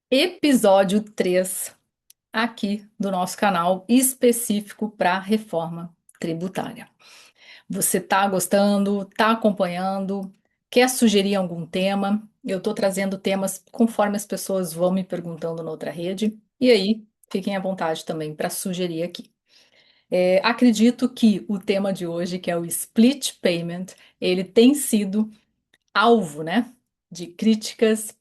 Episódio 3 aqui do nosso canal específico para reforma tributária. Você está gostando, está acompanhando, quer sugerir algum tema? Eu estou trazendo temas conforme as pessoas vão me perguntando na outra rede, e aí fiquem à vontade também para sugerir aqui. Acredito que o tema de hoje, que é o split payment, ele tem sido alvo, né, de críticas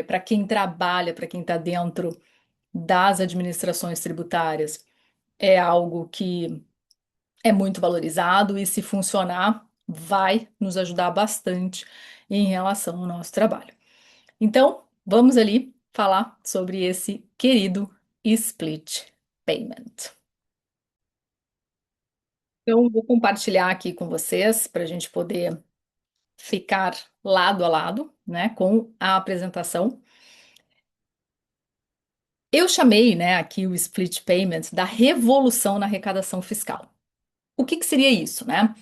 para quem trabalha, para quem está dentro das administrações tributárias. É algo que é muito valorizado e, se funcionar, vai nos ajudar bastante em relação ao nosso trabalho. Então, vamos ali falar sobre esse querido split payment. Então, vou compartilhar aqui com vocês para a gente poder ficar lado a lado, né, com a apresentação. Eu chamei, né, aqui o split payment da revolução na arrecadação fiscal. O que que seria isso, né?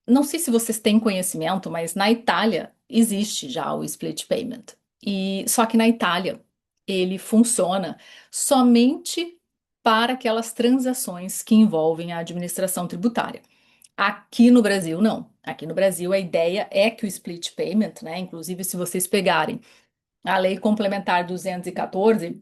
Não sei se vocês têm conhecimento, mas na Itália existe já o split payment. E só que na Itália ele funciona somente para aquelas transações que envolvem a administração tributária. Aqui no Brasil, não. Aqui no Brasil, a ideia é que o split payment, né? Inclusive, se vocês pegarem a Lei Complementar 214,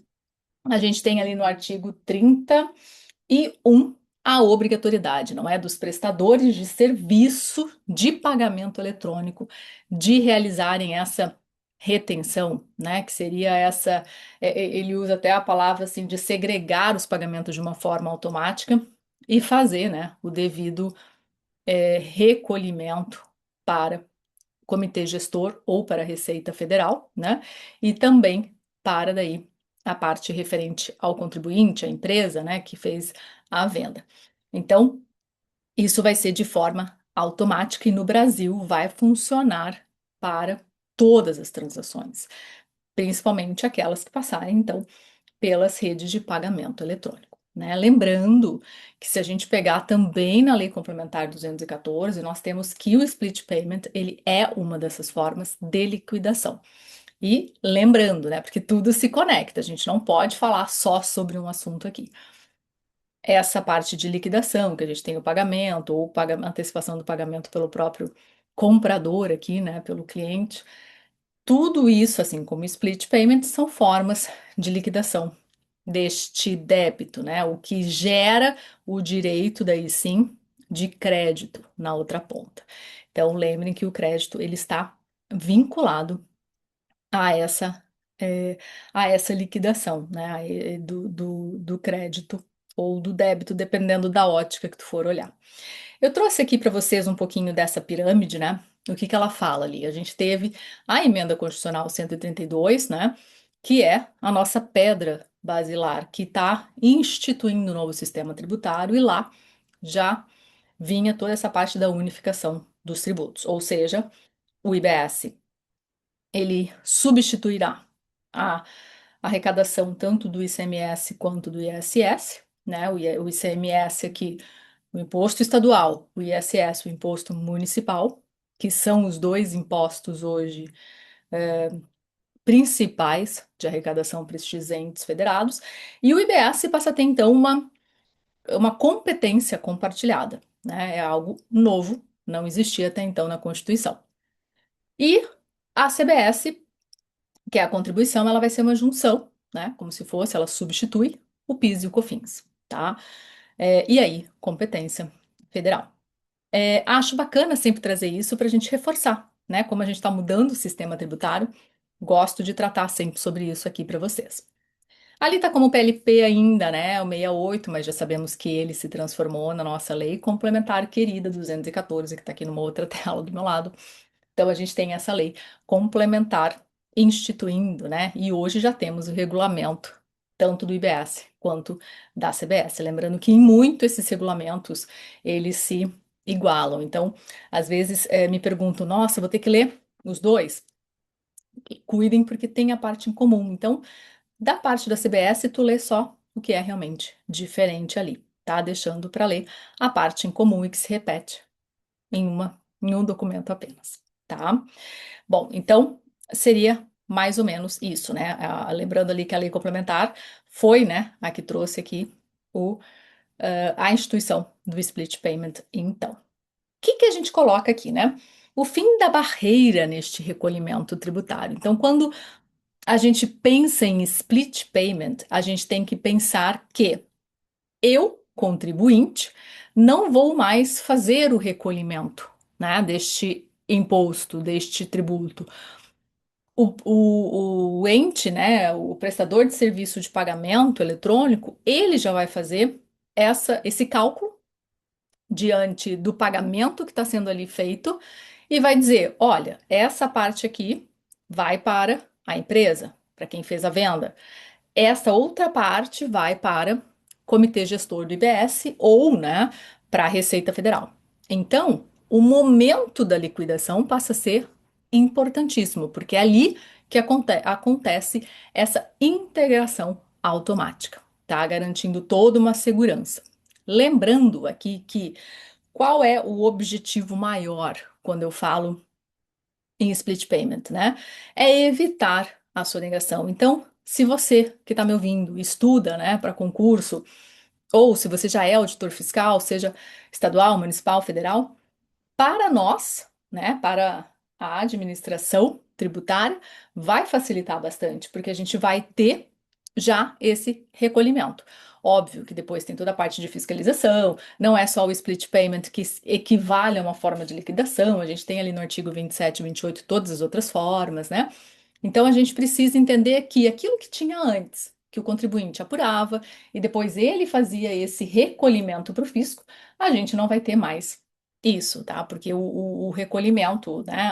a gente tem ali no artigo 31 a obrigatoriedade, não é, dos prestadores de serviço de pagamento eletrônico de realizarem essa retenção, né, que seria essa, ele usa até a palavra assim de segregar os pagamentos de uma forma automática e fazer, né, o devido recolhimento para o comitê gestor ou para a Receita Federal, né, e também para daí a parte referente ao contribuinte, à empresa, né, que fez a venda. Então, isso vai ser de forma automática e no Brasil vai funcionar para todas as transações, principalmente aquelas que passarem, então, pelas redes de pagamento eletrônico. Né? Lembrando que, se a gente pegar também na Lei Complementar 214, nós temos que o split payment ele é uma dessas formas de liquidação. E lembrando, né, porque tudo se conecta, a gente não pode falar só sobre um assunto aqui. Essa parte de liquidação, que a gente tem o pagamento ou antecipação do pagamento pelo próprio comprador aqui, né, pelo cliente, tudo isso, assim como split payment, são formas de liquidação deste débito, né, o que gera o direito daí sim de crédito na outra ponta. Então, lembrem que o crédito ele está vinculado a essa é, a essa liquidação, né, do crédito ou do débito, dependendo da ótica que tu for olhar. Eu trouxe aqui para vocês um pouquinho dessa pirâmide, né? O que que ela fala ali? A gente teve a emenda constitucional 132, né? Que é a nossa pedra basilar, que está instituindo o novo sistema tributário, e lá já vinha toda essa parte da unificação dos tributos, ou seja, o IBS ele substituirá a arrecadação tanto do ICMS quanto do ISS, né? O ICMS aqui, o imposto estadual, o ISS, o imposto municipal, que são os dois impostos hoje principais de arrecadação para estes entes federados, e o IBS passa a ter então uma competência compartilhada, né? É algo novo, não existia até então na Constituição. E a CBS, que é a contribuição, ela vai ser uma junção, né? Como se fosse, ela substitui o PIS e o COFINS, tá? E aí, competência federal. Acho bacana sempre trazer isso para a gente reforçar, né? Como a gente está mudando o sistema tributário, gosto de tratar sempre sobre isso aqui para vocês. Ali está como PLP ainda, né? O 68, mas já sabemos que ele se transformou na nossa lei complementar querida 214, que está aqui numa outra tela do meu lado. Então, a gente tem essa lei complementar instituindo, né? E hoje já temos o regulamento, tanto do IBS quanto da CBS. Lembrando que em muito esses regulamentos, eles se igualam. Então, às vezes, me perguntam, nossa, vou ter que ler os dois? E cuidem, porque tem a parte em comum. Então, da parte da CBS, tu lê só o que é realmente diferente ali, tá? Deixando para ler a parte em comum e que se repete em um documento apenas, tá? Bom, então seria mais ou menos isso, né? Lembrando ali que a lei complementar foi, né, a que trouxe aqui a instituição do split payment, então. O que que a gente coloca aqui, né? O fim da barreira neste recolhimento tributário. Então, quando a gente pensa em split payment, a gente tem que pensar que eu, contribuinte, não vou mais fazer o recolhimento, né, deste imposto, deste tributo. O ente, né, o prestador de serviço de pagamento eletrônico, ele já vai fazer esse cálculo diante do pagamento que está sendo ali feito e vai dizer: olha, essa parte aqui vai para a empresa, para quem fez a venda. Essa outra parte vai para comitê gestor do IBS ou, né, para a Receita Federal. Então, o momento da liquidação passa a ser importantíssimo, porque é ali que acontece essa integração automática, tá? Garantindo toda uma segurança. Lembrando aqui que qual é o objetivo maior quando eu falo em split payment, né? É evitar a sonegação. Então, se você que está me ouvindo estuda, né, para concurso, ou se você já é auditor fiscal, seja estadual, municipal, federal, para nós, né, para a administração tributária, vai facilitar bastante, porque a gente vai ter já esse recolhimento. Óbvio que depois tem toda a parte de fiscalização, não é só o split payment que equivale a uma forma de liquidação, a gente tem ali no artigo 27 e 28 todas as outras formas, né? Então a gente precisa entender que aquilo que tinha antes, que o contribuinte apurava e depois ele fazia esse recolhimento para o fisco, a gente não vai ter mais isso, tá? Porque o recolhimento, né?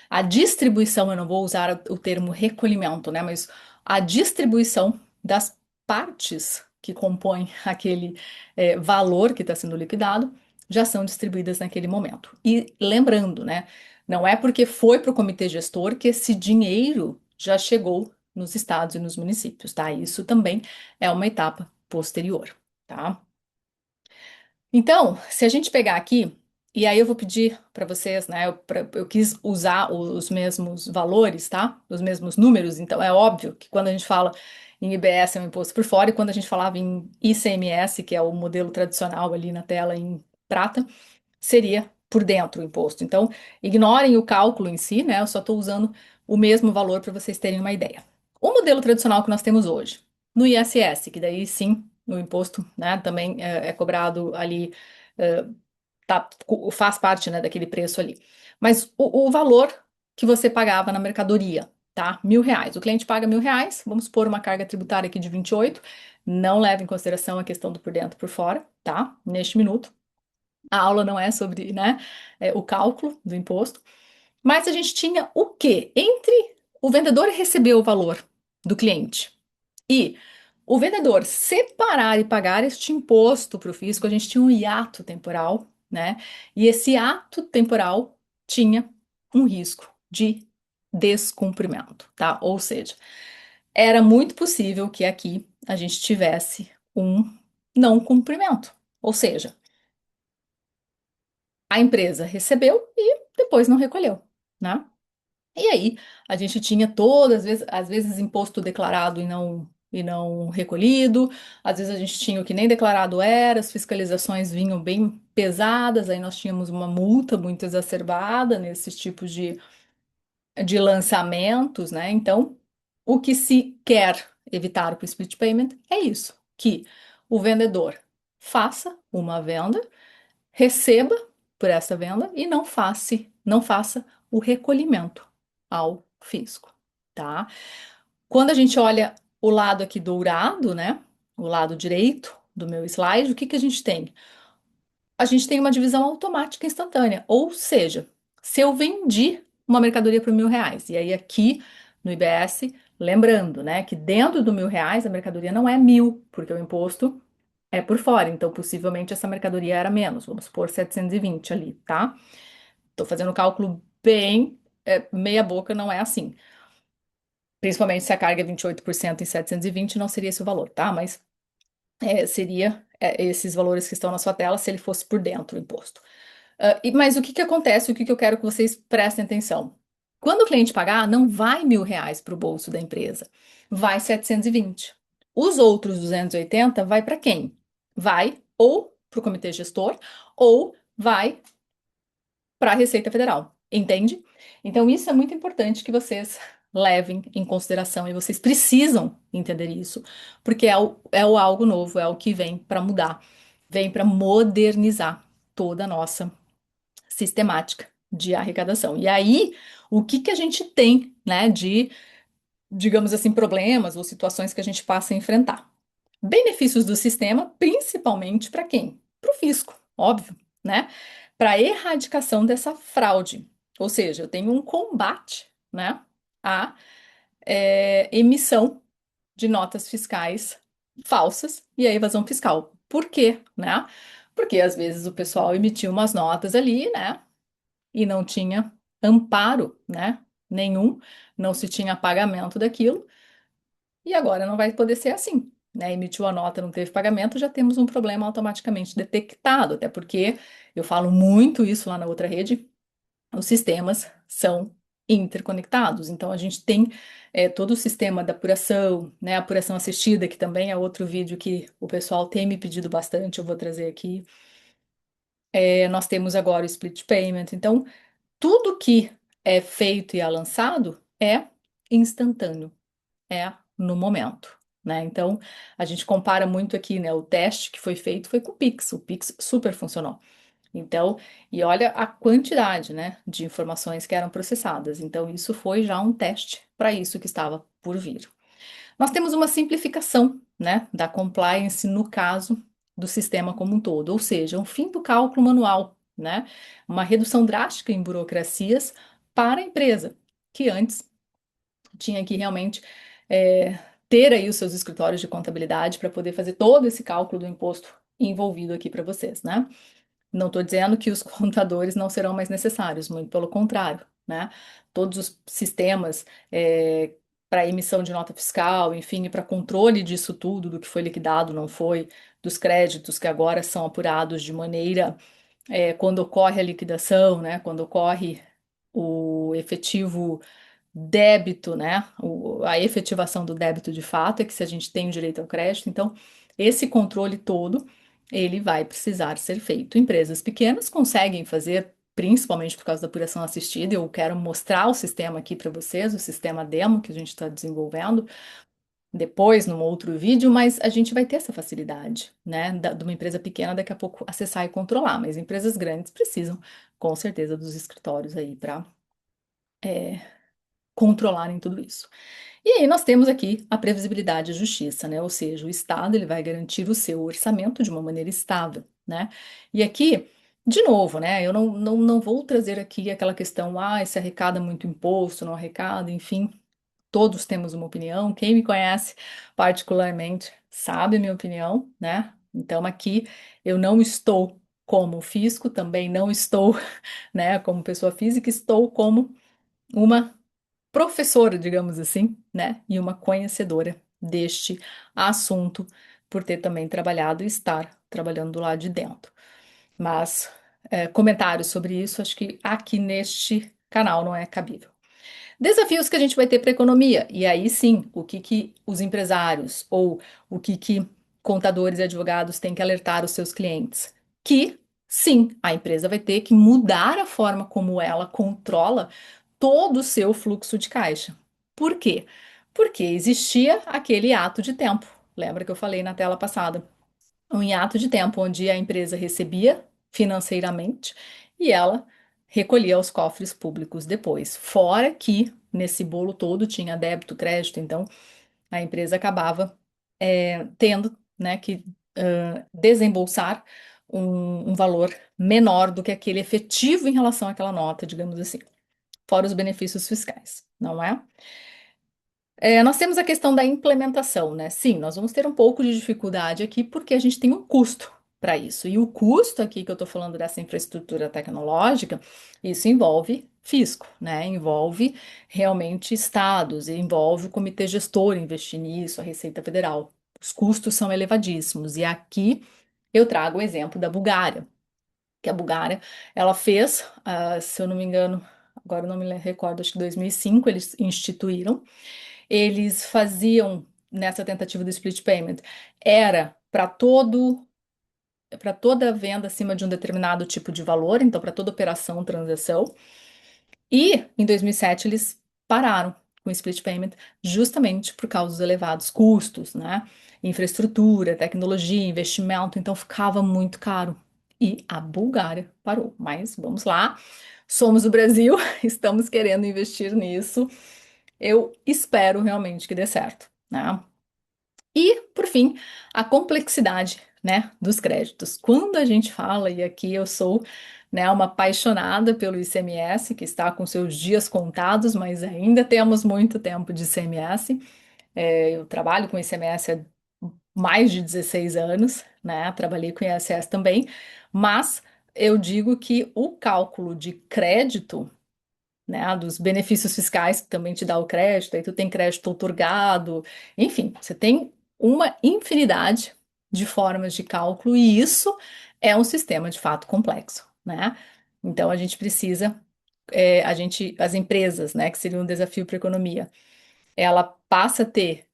A distribuição, eu não vou usar o termo recolhimento, né? Mas a distribuição das partes que compõem aquele valor que está sendo liquidado já são distribuídas naquele momento. E lembrando, né? Não é porque foi para o comitê gestor que esse dinheiro já chegou nos estados e nos municípios, tá? Isso também é uma etapa posterior, tá? Então, se a gente pegar aqui, e aí eu vou pedir para vocês, né? Eu quis usar os mesmos valores, tá? Os mesmos números, então é óbvio que quando a gente fala em IBS é um imposto por fora, e quando a gente falava em ICMS, que é o modelo tradicional ali na tela em prata, seria por dentro o imposto. Então, ignorem o cálculo em si, né? Eu só estou usando o mesmo valor para vocês terem uma ideia. O modelo tradicional que nós temos hoje, no ISS, que daí sim, no imposto, né, também é cobrado ali, é, faz parte, né, daquele preço ali. Mas o valor que você pagava na mercadoria, tá? R$ 1.000. O cliente paga R$ 1.000, vamos supor uma carga tributária aqui de 28, não leva em consideração a questão do por dentro e por fora, tá? Neste minuto. A aula não é sobre, né, o cálculo do imposto, mas a gente tinha o quê? Entre o vendedor receber o valor do cliente e o vendedor separar e pagar este imposto para o fisco, a gente tinha um hiato temporal, né? E esse ato temporal tinha um risco de descumprimento, tá? Ou seja, era muito possível que aqui a gente tivesse um não cumprimento. Ou seja, a empresa recebeu e depois não recolheu, né? E aí a gente tinha todas, às vezes imposto declarado e não recolhido, às vezes a gente tinha o que nem declarado era, as fiscalizações vinham bem pesadas, aí nós tínhamos uma multa muito exacerbada nesses tipos de lançamentos, né? Então, o que se quer evitar com o split payment é isso, que o vendedor faça uma venda, receba por essa venda e não faça o recolhimento ao fisco, tá? Quando a gente olha o lado aqui dourado, né? O lado direito do meu slide, o que que a gente tem? A gente tem uma divisão automática instantânea, ou seja, se eu vendi uma mercadoria por R$ 1.000, e aí aqui no IBS, lembrando, né, que dentro do R$ 1.000 a mercadoria não é 1.000, porque o imposto é por fora, então possivelmente essa mercadoria era menos, vamos supor 720 ali, tá? Tô fazendo o cálculo bem, meia boca, não é assim. Principalmente se a carga é 28% em 720, não seria esse o valor, tá? Mas seria esses valores que estão na sua tela se ele fosse por dentro o imposto. Mas o que que acontece, o que que eu quero que vocês prestem atenção? Quando o cliente pagar, não vai R$ 1.000 para o bolso da empresa, vai 720. Os outros 280 vai para quem? Vai ou para o comitê gestor ou vai para a Receita Federal, entende? Então, isso é muito importante que vocês levem em consideração e vocês precisam entender isso, porque é o algo novo, é o que vem para mudar, vem para modernizar toda a nossa sistemática de arrecadação. E aí, o que que a gente tem, né, de, digamos assim, problemas ou situações que a gente passa a enfrentar? Benefícios do sistema, principalmente para quem? Para o fisco, óbvio, né? Para a erradicação dessa fraude. Ou seja, eu tenho um combate, né, à emissão de notas fiscais falsas e a evasão fiscal. Por quê, né? Porque às vezes o pessoal emitiu umas notas ali, né, e não tinha amparo, né, nenhum, não se tinha pagamento daquilo. E agora não vai poder ser assim, né? Emitiu a nota, não teve pagamento, já temos um problema automaticamente detectado, até porque eu falo muito isso lá na outra rede, os sistemas são interconectados, então a gente tem todo o sistema da apuração, né? Apuração assistida, que também é outro vídeo que o pessoal tem me pedido bastante, eu vou trazer aqui. Nós temos agora o split payment, então tudo que é feito e é lançado é instantâneo, é no momento, né? Então, a gente compara muito aqui, né? O teste que foi feito foi com o Pix super funcionou. Então, e olha a quantidade, né, de informações que eram processadas. Então, isso foi já um teste para isso que estava por vir. Nós temos uma simplificação, né, da compliance no caso do sistema como um todo, ou seja, um fim do cálculo manual, né? Uma redução drástica em burocracias para a empresa, que antes tinha que realmente é, ter aí os seus escritórios de contabilidade para poder fazer todo esse cálculo do imposto envolvido aqui para vocês, né? Não estou dizendo que os contadores não serão mais necessários, muito pelo contrário, né? Todos os sistemas para emissão de nota fiscal, enfim, para controle disso tudo, do que foi liquidado, não foi, dos créditos que agora são apurados de maneira, quando ocorre a liquidação, né? Quando ocorre o efetivo débito, né? A efetivação do débito de fato é que se a gente tem o direito ao crédito, então esse controle todo ele vai precisar ser feito. Empresas pequenas conseguem fazer, principalmente por causa da apuração assistida. Eu quero mostrar o sistema aqui para vocês, o sistema demo que a gente está desenvolvendo depois, num outro vídeo, mas a gente vai ter essa facilidade, né? De uma empresa pequena daqui a pouco acessar e controlar, mas empresas grandes precisam, com certeza, dos escritórios aí para controlarem tudo isso. E aí nós temos aqui a previsibilidade e justiça, né? Ou seja, o Estado ele vai garantir o seu orçamento de uma maneira estável, né? E aqui, de novo, né? Eu não vou trazer aqui aquela questão, se arrecada muito imposto, não arrecada, enfim, todos temos uma opinião. Quem me conhece particularmente sabe a minha opinião, né? Então aqui eu não estou como fisco, também não estou, né, como pessoa física, estou como uma professora, digamos assim, né, e uma conhecedora deste assunto, por ter também trabalhado e estar trabalhando do lado de dentro. Mas comentários sobre isso, acho que aqui neste canal não é cabível. Desafios que a gente vai ter para a economia, e aí sim, o que que os empresários ou o que que contadores e advogados têm que alertar os seus clientes? Que sim, a empresa vai ter que mudar a forma como ela controla todo o seu fluxo de caixa. Por quê? Porque existia aquele ato de tempo. Lembra que eu falei na tela passada? Um hiato de tempo onde a empresa recebia financeiramente e ela recolhia aos cofres públicos depois. Fora que nesse bolo todo tinha débito, crédito, então a empresa acabava tendo, né, que desembolsar um valor menor do que aquele efetivo em relação àquela nota, digamos assim, fora os benefícios fiscais, não é? Nós temos a questão da implementação, né? Sim, nós vamos ter um pouco de dificuldade aqui porque a gente tem um custo para isso. E o custo aqui que eu estou falando dessa infraestrutura tecnológica, isso envolve fisco, né? Envolve realmente estados, envolve o comitê gestor investir nisso, a Receita Federal. Os custos são elevadíssimos. E aqui eu trago o exemplo da Bulgária, que a Bulgária, ela fez, se eu não me engano, agora eu não me recordo, acho que 2005 eles instituíram. Eles faziam nessa tentativa do split payment, era para toda venda acima de um determinado tipo de valor, então para toda operação, transação. E em 2007 eles pararam com o split payment justamente por causa dos elevados custos, né? Infraestrutura, tecnologia, investimento, então ficava muito caro. E a Bulgária parou. Mas vamos lá, somos o Brasil, estamos querendo investir nisso. Eu espero realmente que dê certo, né? E, por fim, a complexidade, né, dos créditos. Quando a gente fala, e aqui eu sou, né, uma apaixonada pelo ICMS, que está com seus dias contados, mas ainda temos muito tempo de ICMS. Eu trabalho com ICMS há mais de 16 anos, né? Trabalhei com ISS também, mas eu digo que o cálculo de crédito, né, dos benefícios fiscais que também te dá o crédito, aí tu tem crédito outorgado, enfim, você tem uma infinidade de formas de cálculo e isso é um sistema de fato complexo, né? Então a gente precisa, as empresas, né, que seria um desafio para a economia, ela passa a ter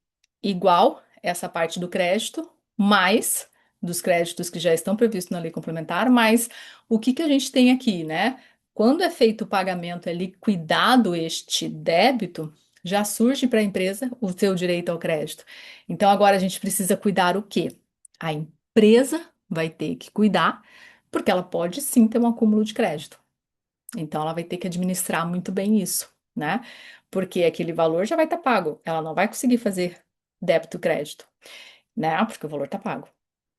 igual essa parte do crédito, mais dos créditos que já estão previstos na lei complementar, mas o que que a gente tem aqui, né? Quando é feito o pagamento, é liquidado este débito, já surge para a empresa o seu direito ao crédito. Então agora a gente precisa cuidar o quê? A empresa vai ter que cuidar, porque ela pode sim ter um acúmulo de crédito. Então, ela vai ter que administrar muito bem isso, né? Porque aquele valor já vai estar pago. Ela não vai conseguir fazer débito-crédito, né? Porque o valor está pago.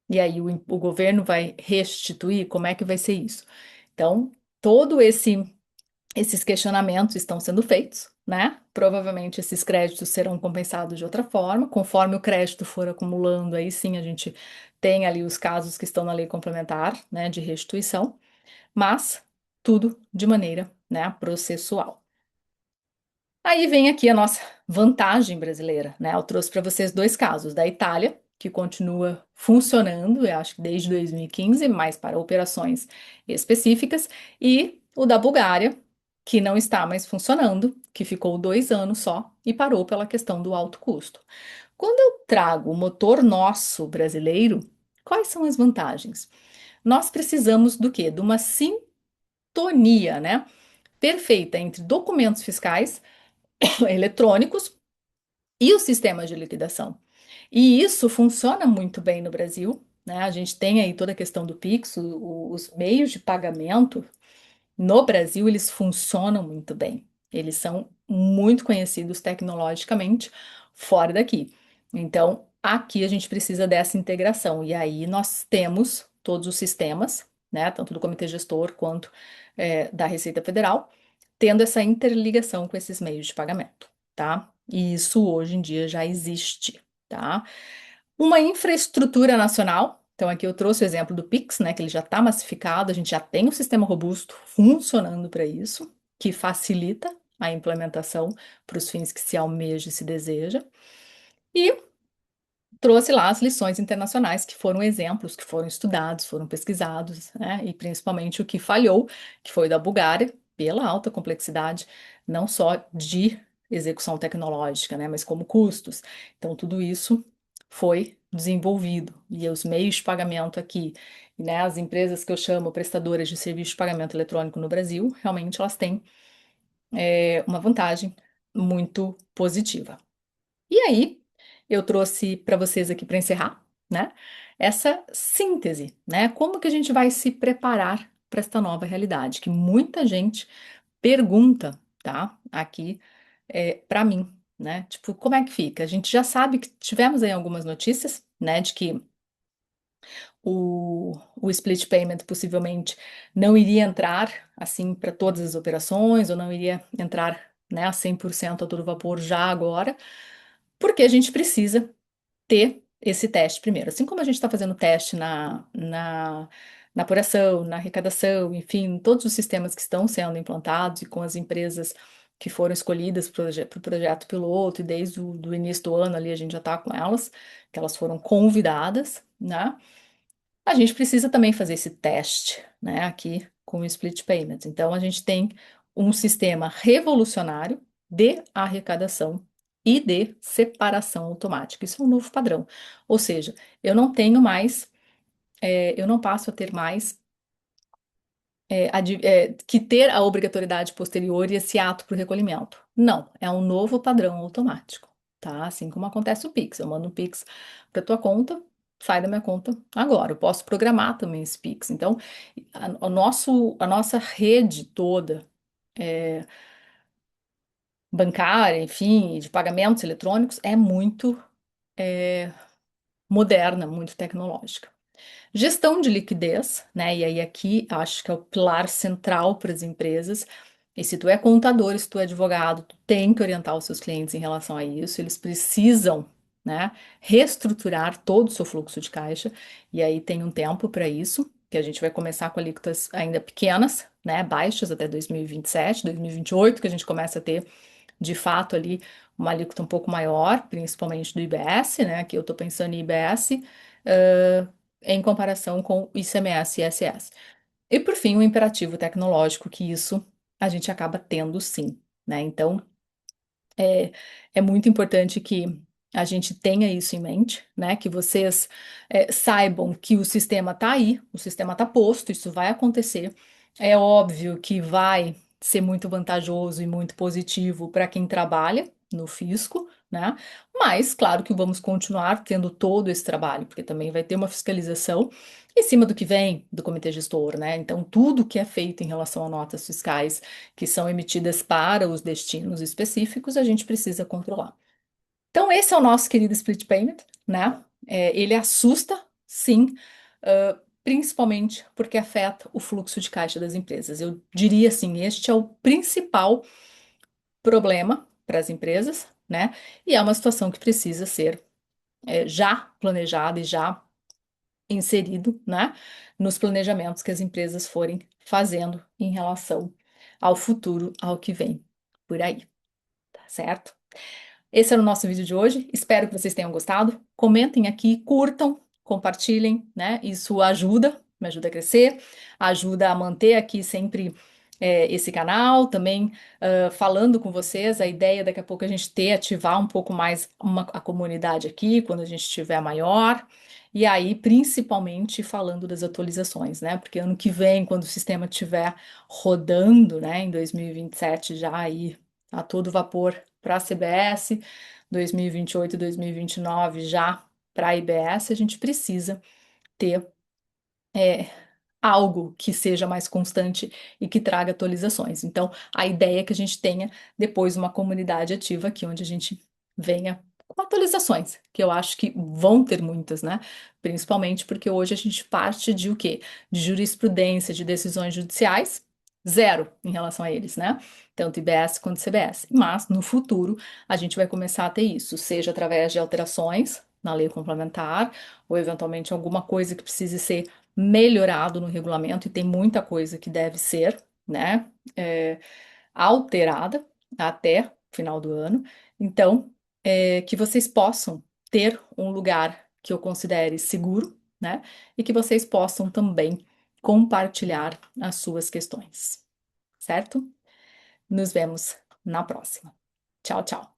E aí, o governo vai restituir? Como é que vai ser isso? Então, todo esses questionamentos estão sendo feitos, né? Provavelmente esses créditos serão compensados de outra forma, conforme o crédito for acumulando, aí sim a gente tem ali os casos que estão na lei complementar, né, de restituição, mas tudo de maneira, né, processual. Aí vem aqui a nossa vantagem brasileira, né? Eu trouxe para vocês dois casos da Itália, que continua funcionando, eu acho que desde 2015, mas para operações específicas, e o da Bulgária, que não está mais funcionando, que ficou 2 anos só e parou pela questão do alto custo. Quando eu trago o motor nosso brasileiro, quais são as vantagens? Nós precisamos do quê? De uma sintonia, né? Perfeita entre documentos fiscais eletrônicos e os sistemas de liquidação. E isso funciona muito bem no Brasil, né? A gente tem aí toda a questão do Pix, os meios de pagamento no Brasil, eles funcionam muito bem. Eles são muito conhecidos tecnologicamente fora daqui. Então, aqui a gente precisa dessa integração. E aí nós temos todos os sistemas, né? Tanto do Comitê Gestor quanto da Receita Federal, tendo essa interligação com esses meios de pagamento, tá? E isso hoje em dia já existe, tá? Uma infraestrutura nacional. Então, aqui eu trouxe o exemplo do Pix, né? Que ele já está massificado, a gente já tem um sistema robusto funcionando para isso, que facilita a implementação para os fins que se almeja e se deseja. E trouxe lá as lições internacionais, que foram exemplos, que foram estudados, foram pesquisados, né? E principalmente o que falhou, que foi da Bulgária, pela alta complexidade, não só de execução tecnológica, né? Mas como custos. Então, tudo isso foi desenvolvido. E os meios de pagamento aqui, né? As empresas que eu chamo prestadoras de serviço de pagamento eletrônico no Brasil, realmente elas têm uma vantagem muito positiva. E aí, eu trouxe para vocês aqui para encerrar, né? Essa síntese, né? Como que a gente vai se preparar para esta nova realidade? Que muita gente pergunta, tá? Aqui para mim, né? Tipo, como é que fica? A gente já sabe que tivemos aí algumas notícias, né? De que o split payment possivelmente não iria entrar assim para todas as operações, ou não iria entrar, né, a 100% a todo vapor já agora, porque a gente precisa ter esse teste primeiro. Assim como a gente está fazendo teste na apuração, na arrecadação, enfim, todos os sistemas que estão sendo implantados e com as empresas que foram escolhidas para o projeto piloto, e desde o do início do ano ali a gente já está com elas, que elas foram convidadas, né? A gente precisa também fazer esse teste, né, aqui com o split payment. Então, a gente tem um sistema revolucionário de arrecadação e de separação automática. Isso é um novo padrão. Ou seja, eu não tenho mais, eu não passo a ter mais que ter a obrigatoriedade posterior e esse ato para o recolhimento. Não, é um novo padrão automático, tá? Assim como acontece o Pix. Eu mando um Pix para tua conta, sai da minha conta agora. Eu posso programar também esse Pix. Então, a nossa rede toda bancária, enfim, de pagamentos eletrônicos é muito moderna, muito tecnológica. Gestão de liquidez, né? E aí aqui acho que é o pilar central para as empresas. E se tu é contador, se tu é advogado, tu tem que orientar os seus clientes em relação a isso. Eles precisam, né, reestruturar todo o seu fluxo de caixa. E aí tem um tempo para isso, que a gente vai começar com alíquotas ainda pequenas, né, baixas até 2027, 2028, que a gente começa a ter de fato ali uma alíquota um pouco maior, principalmente do IBS, né? Que eu estou pensando em IBS, ãh, em comparação com ICMS e ISS. E por fim, o imperativo tecnológico, que isso a gente acaba tendo sim, né? Então, é, é muito importante que a gente tenha isso em mente, né? Que vocês saibam que o sistema está aí, o sistema está posto, isso vai acontecer. É óbvio que vai ser muito vantajoso e muito positivo para quem trabalha no fisco, né? Mas, claro que vamos continuar tendo todo esse trabalho, porque também vai ter uma fiscalização em cima do que vem do comitê gestor, né? Então, tudo que é feito em relação a notas fiscais que são emitidas para os destinos específicos, a gente precisa controlar. Então, esse é o nosso querido split payment, né? Ele assusta, sim, principalmente porque afeta o fluxo de caixa das empresas. Eu diria assim, este é o principal problema para as empresas, né? E é uma situação que precisa ser já planejada e já inserido, né, nos planejamentos que as empresas forem fazendo em relação ao futuro, ao que vem por aí, tá certo? Esse era o nosso vídeo de hoje. Espero que vocês tenham gostado. Comentem aqui, curtam, compartilhem, né? Isso ajuda, me ajuda a crescer, ajuda a manter aqui sempre esse canal, também falando com vocês. A ideia daqui a pouco a gente ter, ativar um pouco mais a comunidade aqui, quando a gente estiver maior. E aí, principalmente falando das atualizações, né? Porque ano que vem, quando o sistema estiver rodando, né, em 2027, já aí a todo vapor para a CBS, 2028 e 2029 já para a IBS, a gente precisa ter algo que seja mais constante e que traga atualizações. Então, a ideia é que a gente tenha depois uma comunidade ativa aqui, onde a gente venha com atualizações, que eu acho que vão ter muitas, né? Principalmente porque hoje a gente parte de o quê? De jurisprudência, de decisões judiciais, zero em relação a eles, né? Tanto IBS quanto CBS. Mas no futuro a gente vai começar a ter isso, seja através de alterações na lei complementar, ou eventualmente alguma coisa que precise ser melhorado no regulamento, e tem muita coisa que deve ser, né, alterada até o final do ano. Então, que vocês possam ter um lugar que eu considere seguro, né, e que vocês possam também compartilhar as suas questões, certo? Nos vemos na próxima. Tchau, tchau.